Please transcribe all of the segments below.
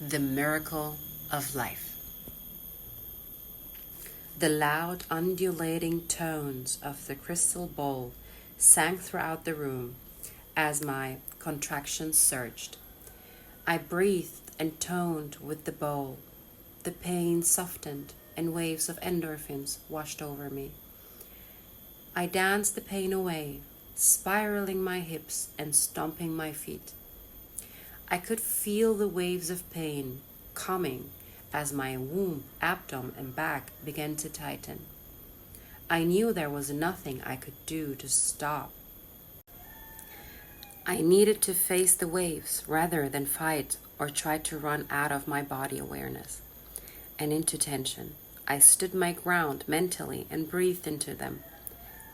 The miracle of life. The loud, undulating tones of the crystal bowl sang throughout the room as my contractions surged. I breathed and toned with the bowl. The pain softened and waves of endorphins washed over me. I danced the pain away, spiraling my hips and stomping my feet. I could feel the waves of pain coming as my womb, abdomen, and back began to tighten. I knew there was nothing I could do to stop. I needed to face the waves rather than fight or try to run out of my body awareness and into tension. I stood my ground mentally and breathed into them.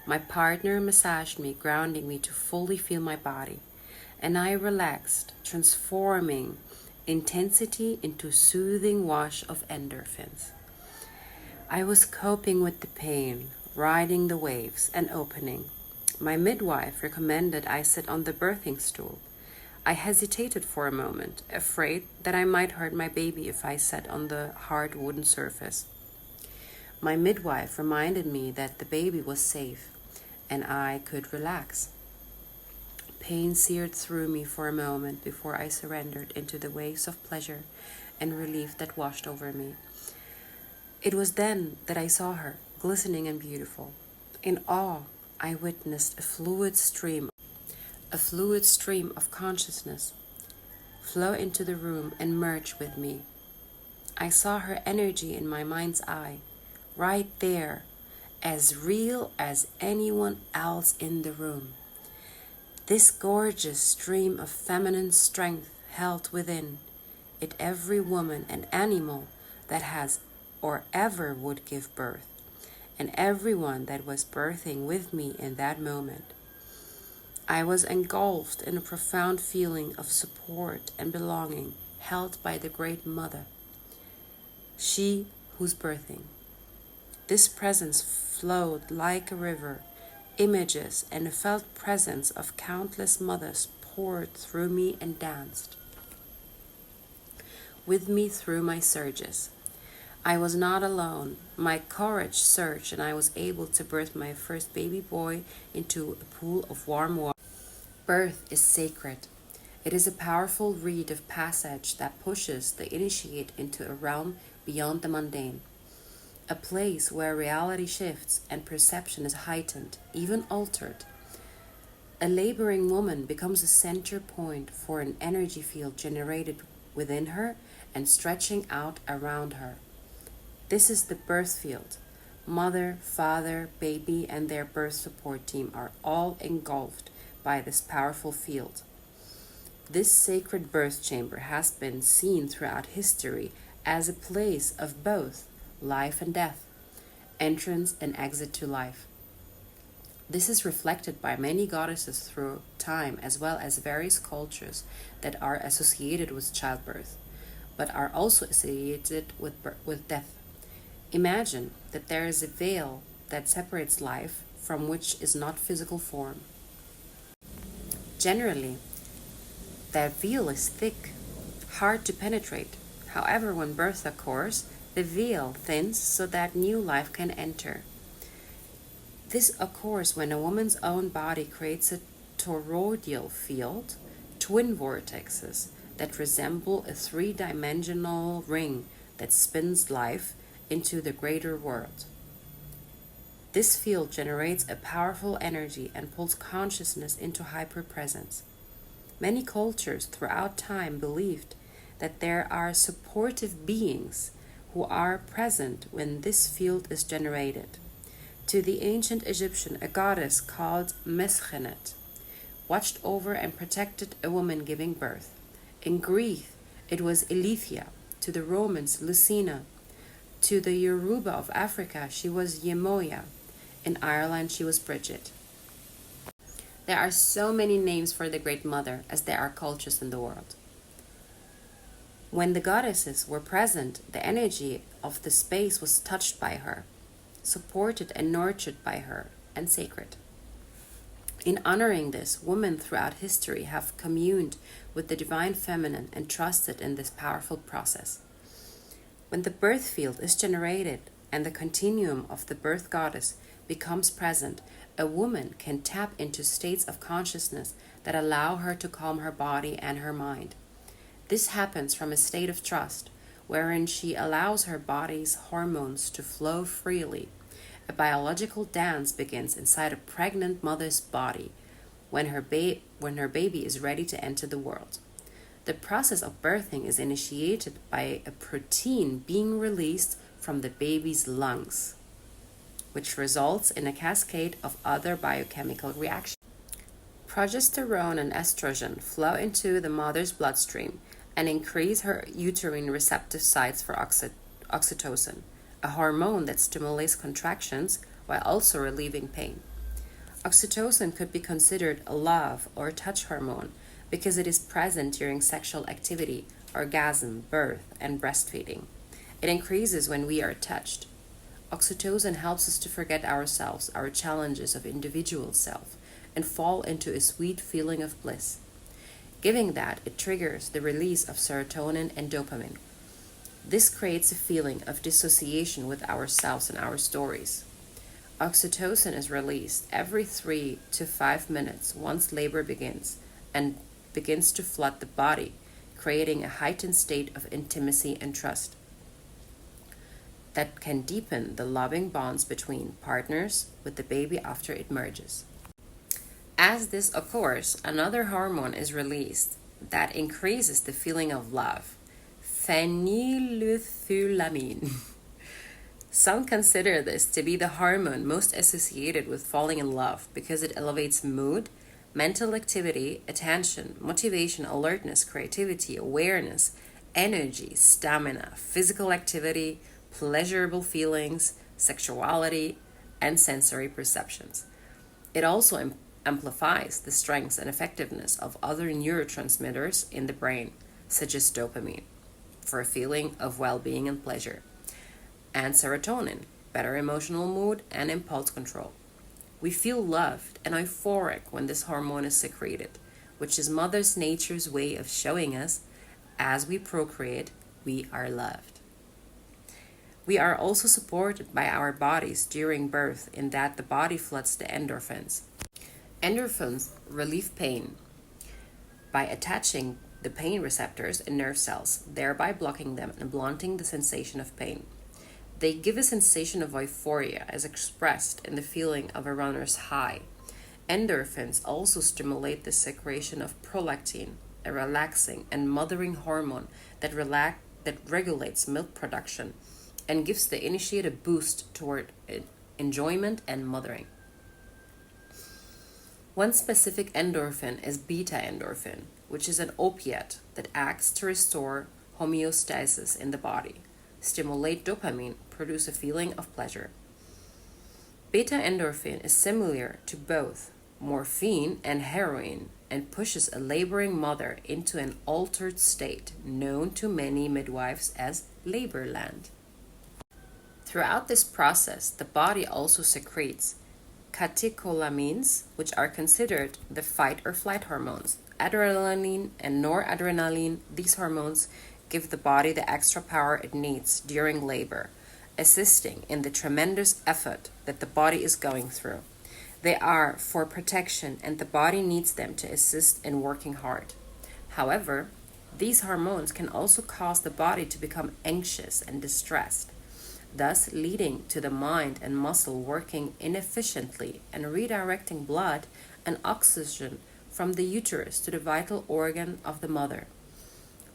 My partner massaged me, grounding me to fully feel my body, and I relaxed, transforming intensity into soothing wash of endorphins. I was coping with the pain, riding the waves and opening. My midwife recommended I sit on the birthing stool. I hesitated for a moment, afraid that I might hurt my baby if I sat on the hard wooden surface. My midwife reminded me that the baby was safe and I could relax. Pain seared through me for a moment before I surrendered into the waves of pleasure and relief that washed over me. It was then that I saw her, glistening and beautiful. In awe, I witnessed a fluid stream of consciousness flow into the room and merge with me. I saw her energy in my mind's eye, right there, as real as anyone else in the room. This gorgeous stream of feminine strength held within it every woman and animal that has or ever would give birth, and everyone that was birthing with me in that moment. I was engulfed in a profound feeling of support and belonging held by the Great Mother, she who's birthing. This presence flowed like a river. Images and the felt presence of countless mothers poured through me and danced with me through my surges. I was not alone. My courage surged and I was able to birth my first baby boy into a pool of warm water. Birth is sacred. It is a powerful rite of passage that pushes the initiate into a realm beyond the mundane. A place where reality shifts and perception is heightened, even altered. A laboring woman becomes a center point for an energy field generated within her and stretching out around her. This is the birth field. Mother, father, baby, and their birth support team are all engulfed by this powerful field. This sacred birth chamber has been seen throughout history as a place of both life and death, entrance and exit to life. This is reflected by many goddesses through time, as well as various cultures that are associated with childbirth, but are also associated with death. Imagine that there is a veil that separates life from which is not physical form. Generally, that veil is thick, hard to penetrate. However, when birth occurs, the veil thins so that new life can enter. This occurs when a woman's own body creates a toroidal field, twin vortexes that resemble a three-dimensional ring that spins life into the greater world. This field generates a powerful energy and pulls consciousness into hyperpresence. Many cultures throughout time believed that there are supportive beings who are present when this field is generated. To the ancient Egyptian, a goddess called Meshenet watched over and protected a woman giving birth. In Greek, it was Elethia. To the Romans, Lucina. To the Yoruba of Africa, she was Yemoya. In Ireland, she was Bridget. There are so many names for the Great Mother as there are cultures in the world. When the goddesses were present, the energy of the space was touched by her, supported and nurtured by her, and sacred. In honoring this, women throughout history have communed with the divine feminine and trusted in this powerful process. When the birth field is generated and the continuum of the birth goddess becomes present, a woman can tap into states of consciousness that allow her to calm her body and her mind. This happens from a state of trust, wherein she allows her body's hormones to flow freely. A biological dance begins inside a pregnant mother's body when her baby is ready to enter the world. The process of birthing is initiated by a protein being released from the baby's lungs, which results in a cascade of other biochemical reactions. Progesterone and estrogen flow into the mother's bloodstream and increase her uterine receptive sites for oxytocin, a hormone that stimulates contractions while also relieving pain. Oxytocin could be considered a love or touch hormone because it is present during sexual activity, orgasm, birth, and breastfeeding. It increases when we are touched. Oxytocin helps us to forget ourselves, our challenges of individual self, and fall into a sweet feeling of bliss. Given that, it triggers the release of serotonin and dopamine. This creates a feeling of dissociation with ourselves and our stories. Oxytocin is released every 3 to 5 minutes once labor begins and begins to flood the body, creating a heightened state of intimacy and trust that can deepen the loving bonds between partners with the baby after it merges. As this occurs, another hormone is released that increases the feeling of love, phenylethylamine. Some consider this to be the hormone most associated with falling in love because it elevates mood, mental activity, attention, motivation, alertness, creativity, awareness, energy, stamina, physical activity, pleasurable feelings, sexuality, and sensory perceptions. It also amplifies the strengths and effectiveness of other neurotransmitters in the brain, such as dopamine, for a feeling of well-being and pleasure, and serotonin, better emotional mood and impulse control. We feel loved and euphoric when this hormone is secreted, which is Mother Nature's way of showing us, as we procreate, we are loved. We are also supported by our bodies during birth in that the body floods the endorphins. Endorphins relieve pain by attaching the pain receptors in nerve cells, thereby blocking them and blunting the sensation of pain. They give a sensation of euphoria as expressed in the feeling of a runner's high. Endorphins also stimulate the secretion of prolactin, a relaxing and mothering hormone that regulates milk production and gives the initiate a boost toward enjoyment and mothering. One specific endorphin is beta endorphin, which is an opiate that acts to restore homeostasis in the body, stimulate dopamine, produce a feeling of pleasure. Beta endorphin is similar to both morphine and heroin and pushes a laboring mother into an altered state known to many midwives as laborland. Throughout this process, the body also secretes catecholamines, which are considered the fight or flight hormones. Adrenaline and noradrenaline, these hormones give the body the extra power it needs during labor, assisting in the tremendous effort that the body is going through. They are for protection and the body needs them to assist in working hard. However, these hormones can also cause the body to become anxious and distressed, thus leading to the mind and muscle working inefficiently and redirecting blood and oxygen from the uterus to the vital organ of the mother,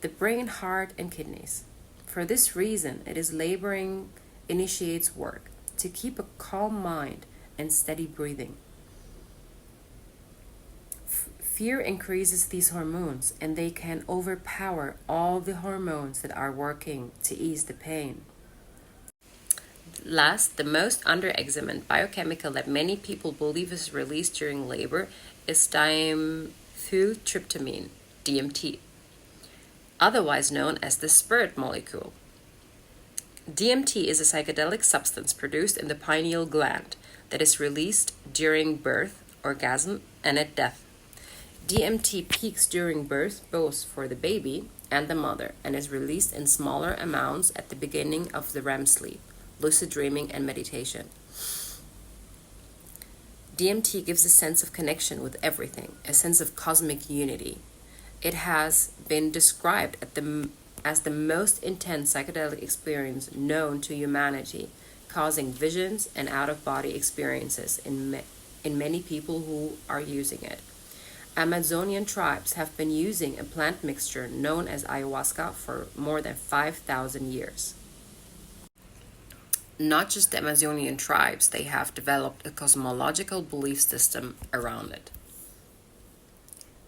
the brain, heart, and kidneys. For this reason, it is laboring initiates work to keep a calm mind and steady breathing. Fear increases these hormones and they can overpower all the hormones that are working to ease the pain. Last, the most underexamined biochemical that many people believe is released during labor is dimethyltryptamine, DMT, otherwise known as the spirit molecule. DMT is a psychedelic substance produced in the pineal gland that is released during birth orgasm, and at death. DMT peaks during birth both for the baby and the mother and is released in smaller amounts at the beginning of the REM sleep, lucid dreaming, and meditation. DMT gives a sense of connection with everything, a sense of cosmic unity. It has been described as the most intense psychedelic experience known to humanity, causing visions and out-of-body experiences in many people who are using it. Amazonian tribes have been using a plant mixture known as ayahuasca for more than 5,000 years. Not just the Amazonian tribes, they have developed a cosmological belief system around it.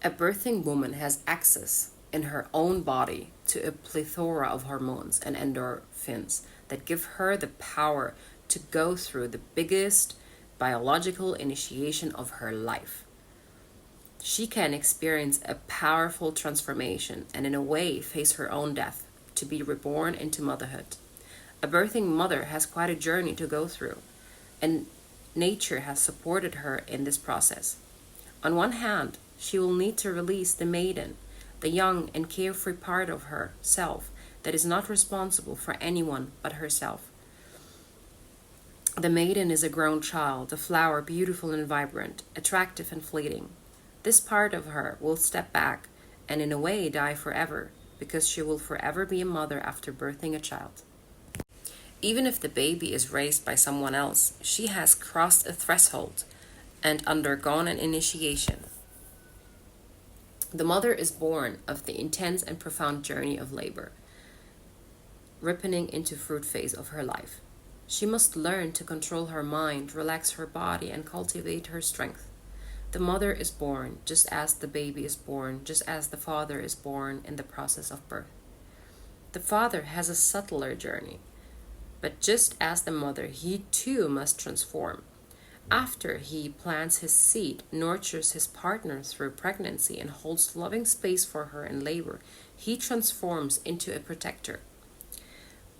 A birthing woman has access in her own body to a plethora of hormones and endorphins that give her the power to go through the biggest biological initiation of her life. She can experience a powerful transformation and in a way face her own death to be reborn into motherhood. A birthing mother has quite a journey to go through, and nature has supported her in this process. On one hand, she will need to release the maiden, the young and carefree part of herself that is not responsible for anyone but herself. The maiden is a grown child, a flower beautiful and vibrant, attractive and fleeting. This part of her will step back and in a way die forever, because she will forever be a mother after birthing a child. Even if the baby is raised by someone else, she has crossed a threshold and undergone an initiation. The mother is born of the intense and profound journey of labor, ripening into fruit phase of her life. She must learn to control her mind, relax her body, and cultivate her strength. The mother is born just as the baby is born, just as the father is born in the process of birth. The father has a subtler journey, but just as the mother, he too must transform. After he plants his seed, nurtures his partner through pregnancy, and holds loving space for her in labor, he transforms into a protector.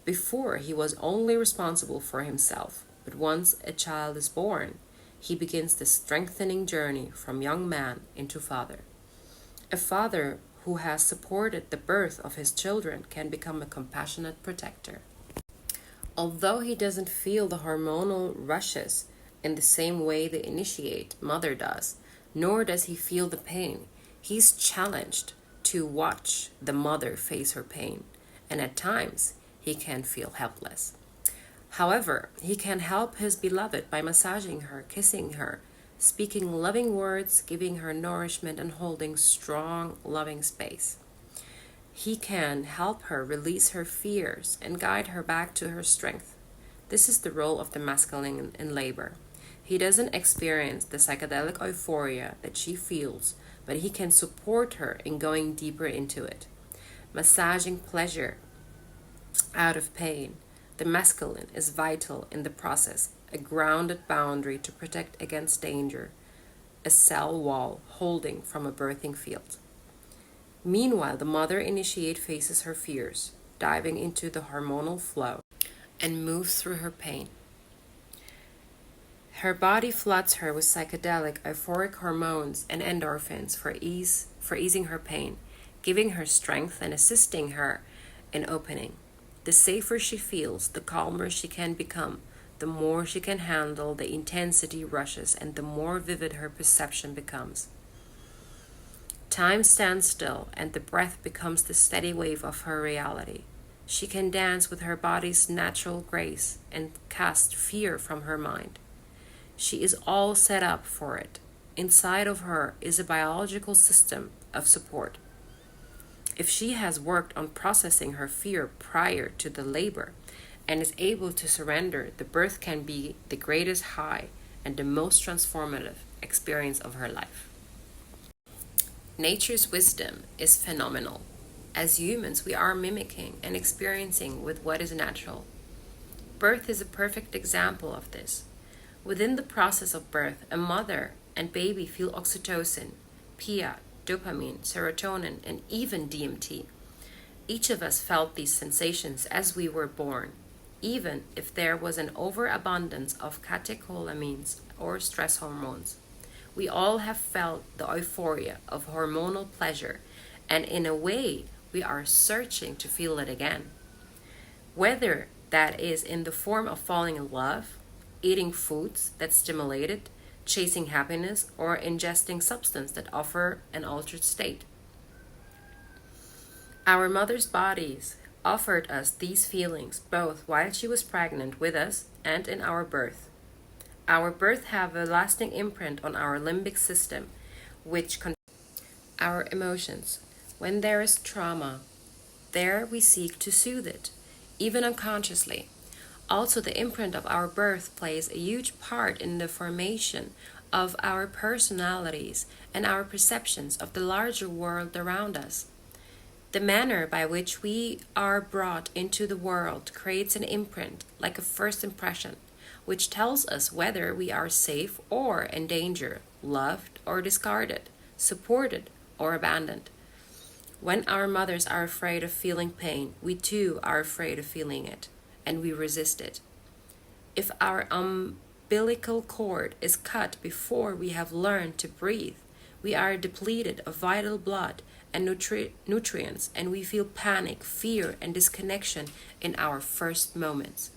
Before, he was only responsible for himself, but once a child is born, he begins the strengthening journey from young man into father. A father who has supported the birth of his children can become a compassionate protector. Although he doesn't feel the hormonal rushes in the same way the initiate mother does, nor does he feel the pain, he's challenged to watch the mother face her pain, and at times he can feel helpless. However, he can help his beloved by massaging her, kissing her, speaking loving words, giving her nourishment, and holding strong, loving space. He can help her release her fears and guide her back to her strength. This is the role of the masculine in labor. He doesn't experience the psychedelic euphoria that she feels, but he can support her in going deeper into it. Massaging pleasure out of pain, the masculine is vital in the process, a grounded boundary to protect against danger, a cell wall holding from a birthing field. Meanwhile, the mother initiate faces her fears, diving into the hormonal flow, and moves through her pain. Her body floods her with psychedelic, euphoric hormones and endorphins for easing her pain, giving her strength and assisting her in opening. The safer she feels, the calmer she can become, the more she can handle the intensity rushes, and the more vivid her perception becomes. Time stands still, and the breath becomes the steady wave of her reality. She can dance with her body's natural grace and cast fear from her mind. She is all set up for it. Inside of her is a biological system of support. If she has worked on processing her fear prior to the labor and is able to surrender, the birth can be the greatest high and the most transformative experience of her life. Nature's wisdom is phenomenal. As humans, we are mimicking and experiencing with what is natural. Birth is a perfect example of this. Within the process of birth, a mother and baby feel oxytocin, PIA, dopamine, serotonin, and even DMT. Each of us felt these sensations as we were born, even if there was an overabundance of catecholamines or stress hormones. We all have felt the euphoria of hormonal pleasure, and in a way, we are searching to feel it again. Whether that is in the form of falling in love, eating foods that stimulate it, chasing happiness, or ingesting substances that offer an altered state. Our mother's bodies offered us these feelings both while she was pregnant with us and in our birth. Our birth have a lasting imprint on our limbic system, which controls our emotions. When there is trauma, there we seek to soothe it, even unconsciously. Also, the imprint of our birth plays a huge part in the formation of our personalities and our perceptions of the larger world around us. The manner by which we are brought into the world creates an imprint, like a first impression, which tells us whether we are safe or in danger, loved or discarded, supported or abandoned. When our mothers are afraid of feeling pain, we too are afraid of feeling it, and we resist it. If our umbilical cord is cut before we have learned to breathe, we are depleted of vital blood and nutrients, and we feel panic, fear, and disconnection in our first moments.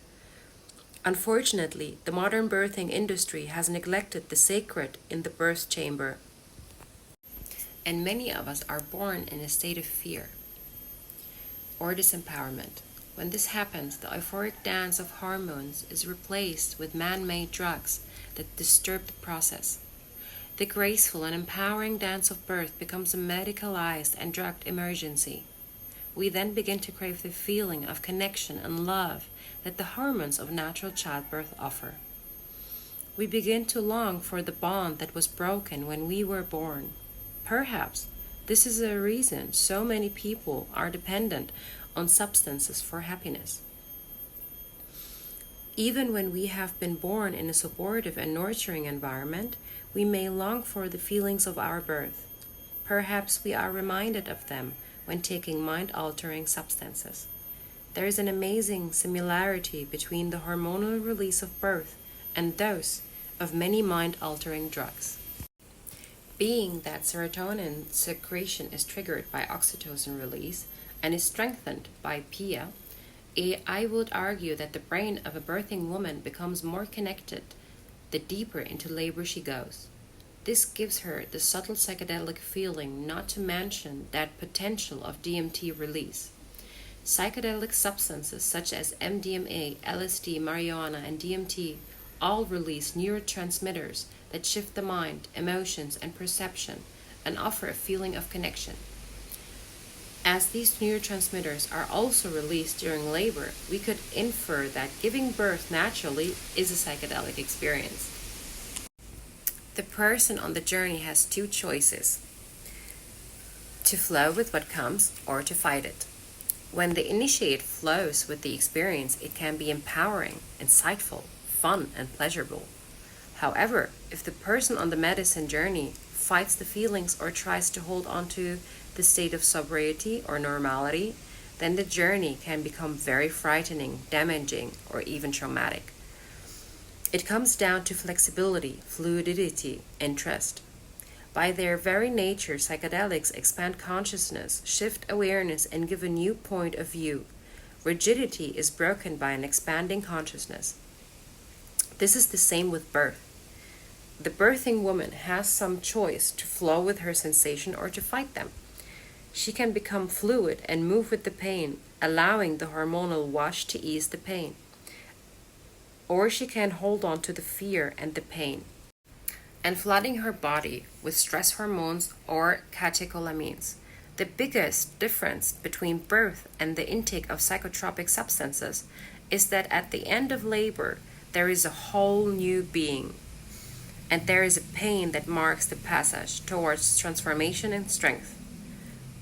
Unfortunately, the modern birthing industry has neglected the sacred in the birth chamber, and many of us are born in a state of fear or disempowerment. When this happens, the euphoric dance of hormones is replaced with man-made drugs that disturb the process. The graceful and empowering dance of birth becomes a medicalized and drugged emergency. We then begin to crave the feeling of connection and love that the hormones of natural childbirth offer. We begin to long for the bond that was broken when we were born. Perhaps this is a reason so many people are dependent on substances for happiness. Even when we have been born in a supportive and nurturing environment, we may long for the feelings of our birth. Perhaps we are reminded of them when taking mind-altering substances. There is an amazing similarity between the hormonal release of birth and those of many mind-altering drugs. Being that serotonin secretion is triggered by oxytocin release and is strengthened by PIA, I would argue that the brain of a birthing woman becomes more connected the deeper into labor she goes. This gives her the subtle psychedelic feeling, not to mention that potential of DMT release. Psychedelic substances such as MDMA, LSD, marijuana, and DMT all release neurotransmitters that shift the mind, emotions, and perception and offer a feeling of connection. As these neurotransmitters are also released during labor, we could infer that giving birth naturally is a psychedelic experience. The person on the journey has two choices: to flow with what comes or to fight it. When the initiate flows with the experience, it can be empowering, insightful, fun, and pleasurable. However, if the person on the medicine journey fights the feelings or tries to hold on to the state of sobriety or normality, then the journey can become very frightening, damaging, or even traumatic. It comes down to flexibility, fluidity, and trust. By their very nature, psychedelics expand consciousness, shift awareness, and give a new point of view. Rigidity is broken by an expanding consciousness. This is the same with birth. The birthing woman has some choice to flow with her sensation or to fight them. She can become fluid and move with the pain, allowing the hormonal wash to ease the pain. Or she can hold on to the fear and the pain, and flooding her body with stress hormones or catecholamines. The biggest difference between birth and the intake of psychotropic substances is that at the end of labor, there is a whole new being, and there is a pain that marks the passage towards transformation and strength.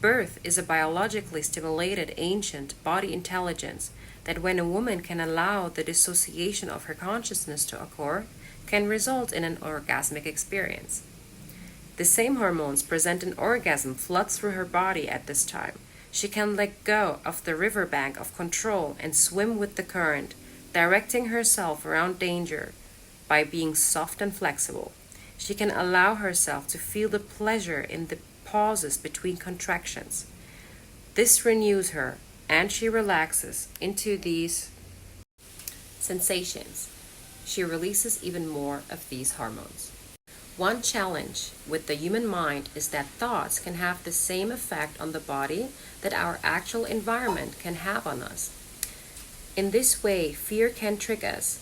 Birth is a biologically stimulated ancient body intelligence that, when a woman can allow the dissociation of her consciousness to occur, can result in an orgasmic experience. The same hormones present an orgasm flood through her body at this time. She can let go of the riverbank of control and swim with the current, directing herself around danger by being soft and flexible. She can allow herself to feel the pleasure in the pauses between contractions. This renews her, and she relaxes into these sensations. She releases even more of these hormones. One challenge with the human mind is that thoughts can have the same effect on the body that our actual environment can have on us. In this way, fear can trick us.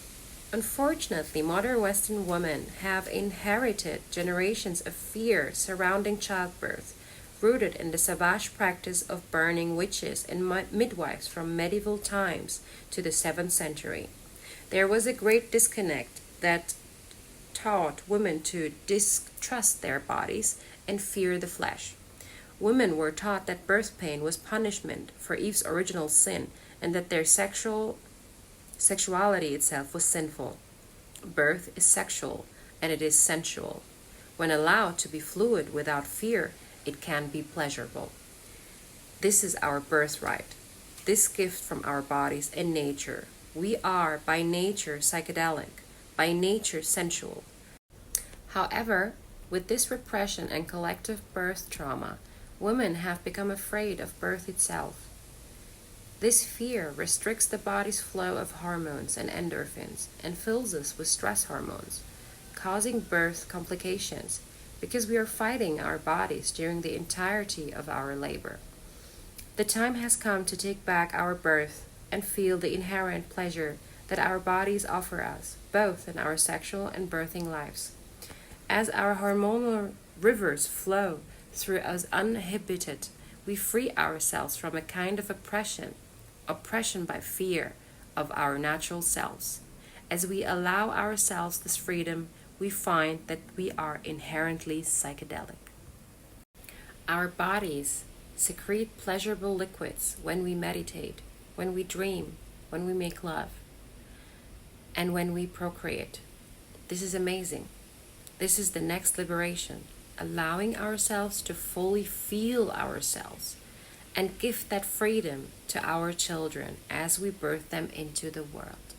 Unfortunately, modern Western women have inherited generations of fear surrounding childbirth, rooted in the savage practice of burning witches and midwives from medieval times to the 7th century. There was a great disconnect that taught women to distrust their bodies and fear the flesh. Women were taught that birth pain was punishment for Eve's original sin and that their sexuality itself was sinful. Birth is sexual and it is sensual. When allowed to be fluid without fear, it can be pleasurable. This is our birthright, this gift from our bodies and nature. We are by nature psychedelic, by nature sensual. However, with this repression and collective birth trauma, women have become afraid of birth itself. This fear restricts the body's flow of hormones and endorphins and fills us with stress hormones, causing birth complications because we are fighting our bodies during the entirety of our labor. The time has come to take back our birth and feel the inherent pleasure that our bodies offer us, both in our sexual and birthing lives. As our hormonal rivers flow through us uninhibited, we free ourselves from a kind of oppression by fear of our natural selves. As we allow ourselves this freedom, we find that we are inherently psychedelic. Our bodies secrete pleasurable liquids when we meditate, when we dream, when we make love, and when we procreate. This is amazing. This is the next liberation, allowing ourselves to fully feel ourselves and give that freedom to our children as we birth them into the world.